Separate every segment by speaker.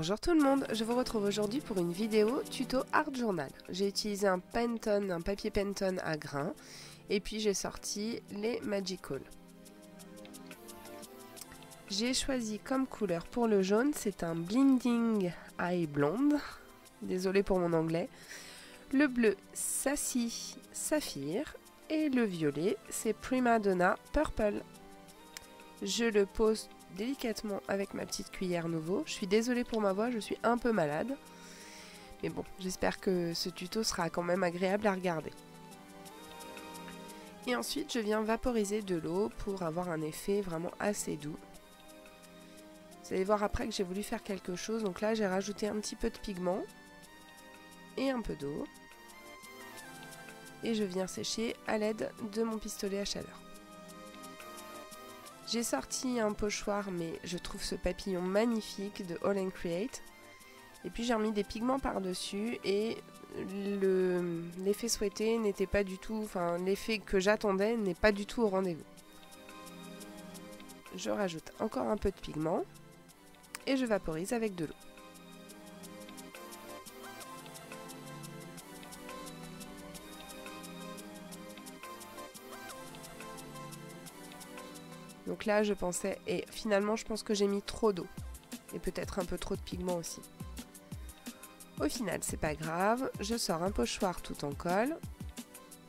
Speaker 1: Bonjour tout le monde, je vous retrouve aujourd'hui pour une vidéo tuto Art Journal. J'ai utilisé un Pantone, un papier Pantone à grains et puis j'ai sorti les Magical. J'ai choisi comme couleur pour le jaune, c'est un Blinding Eye Blonde, désolé pour mon anglais. Le bleu Sassy Saphir et le violet c'est Prima Donna Purple. Je le pose délicatement avec ma petite cuillère Nouveau. Je suis désolée pour ma voix, je suis un peu malade. Mais bon, j'espère que ce tuto sera quand même agréable à regarder. Et ensuite, je viens vaporiser de l'eau pour avoir un effet vraiment assez doux. Vous allez voir après que j'ai voulu faire quelque chose. Donc là, j'ai rajouté un petit peu de pigment et un peu d'eau. Et je viens sécher à l'aide de mon pistolet à chaleur. J'ai sorti un pochoir, mais je trouve ce papillon magnifique de All & Create. Et puis j'ai remis des pigments par-dessus et l'effet souhaité n'était pas du tout, enfin l'effet que j'attendais n'est pas du tout au rendez-vous. Je rajoute encore un peu de pigment et je vaporise avec de l'eau. Donc là je pensais, et finalement je pense que j'ai mis trop d'eau et peut-être un peu trop de pigment aussi. Au final c'est pas grave, je sors un pochoir tout en colle,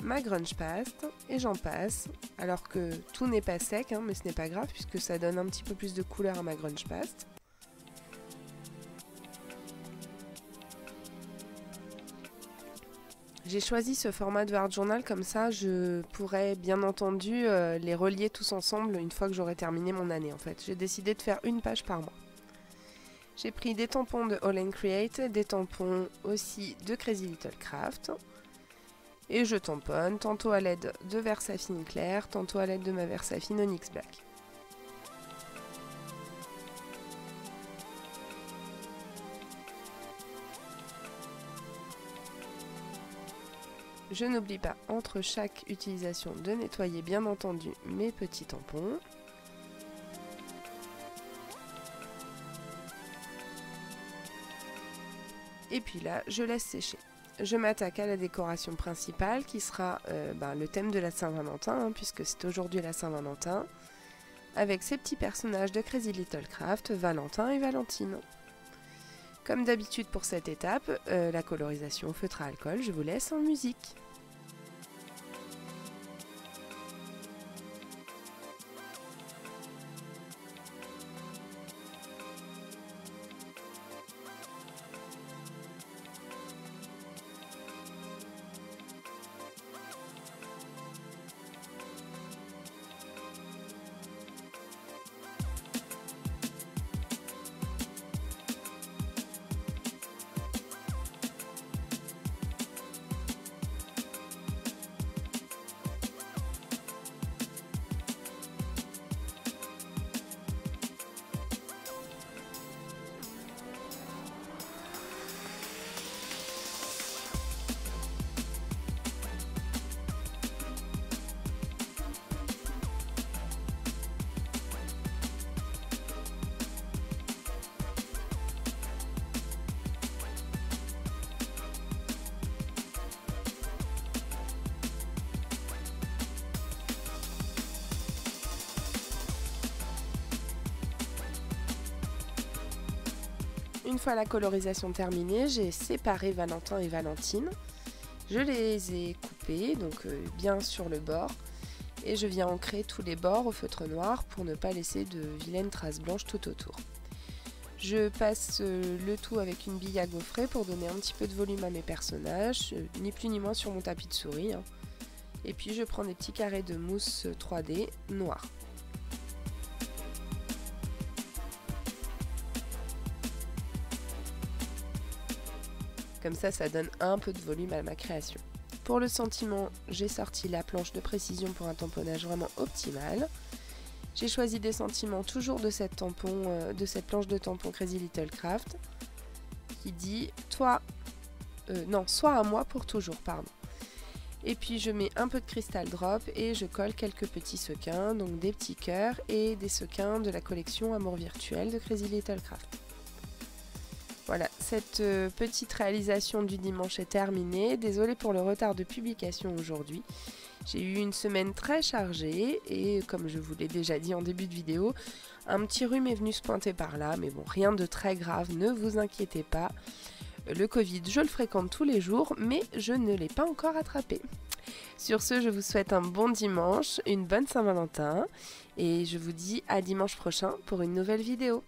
Speaker 1: ma grunge paste et j'en passe, alors que tout n'est pas sec, hein, mais ce n'est pas grave puisque ça donne un petit peu plus de couleur à ma grunge paste. J'ai choisi ce format de Art Journal, comme ça je pourrais bien entendu les relier tous ensemble une fois que j'aurai terminé mon année en fait. J'ai décidé de faire une page par mois. J'ai pris des tampons de All & Create, des tampons aussi de Crazy Little Craft. Et je tamponne, tantôt à l'aide de Versafine clair, tantôt à l'aide de ma Versafine Onyx Black. Je n'oublie pas entre chaque utilisation de nettoyer bien entendu mes petits tampons. Et puis là, je laisse sécher. Je m'attaque à la décoration principale qui sera le thème de la Saint-Valentin, hein, puisque c'est aujourd'hui la Saint-Valentin, avec ces petits personnages de Crazy Little Craft, Valentin et Valentine. Comme d'habitude pour cette étape, la colorisation au feutre à alcool, je vous laisse en musique. Une fois la colorisation terminée, j'ai séparé Valentin et Valentine. Je les ai coupés, donc bien sur le bord. Et je viens ancrer tous les bords au feutre noir pour ne pas laisser de vilaines traces blanches tout autour. Je passe le tout avec une bille à gaufrer pour donner un petit peu de volume à mes personnages, ni plus ni moins sur mon tapis de souris. Hein. Et puis je prends des petits carrés de mousse 3D noir. Comme ça donne un peu de volume à ma création. Pour le sentiment, j'ai sorti la planche de précision pour un tamponnage vraiment optimal. J'ai choisi des sentiments toujours de cette planche de tampon Crazy Little Craft qui dit sois à moi pour toujours, pardon. Et puis je mets un peu de cristal drop et je colle quelques petits sequins, donc des petits cœurs et des sequins de la collection Amour Virtuel de Crazy Little Craft. Voilà, cette petite réalisation du dimanche est terminée. Désolée pour le retard de publication aujourd'hui. J'ai eu une semaine très chargée et comme je vous l'ai déjà dit en début de vidéo, un petit rhume est venu se pointer par là, mais bon, rien de très grave, ne vous inquiétez pas. Le Covid, je le fréquente tous les jours, mais je ne l'ai pas encore attrapé. Sur ce, je vous souhaite un bon dimanche, une bonne Saint-Valentin et je vous dis à dimanche prochain pour une nouvelle vidéo.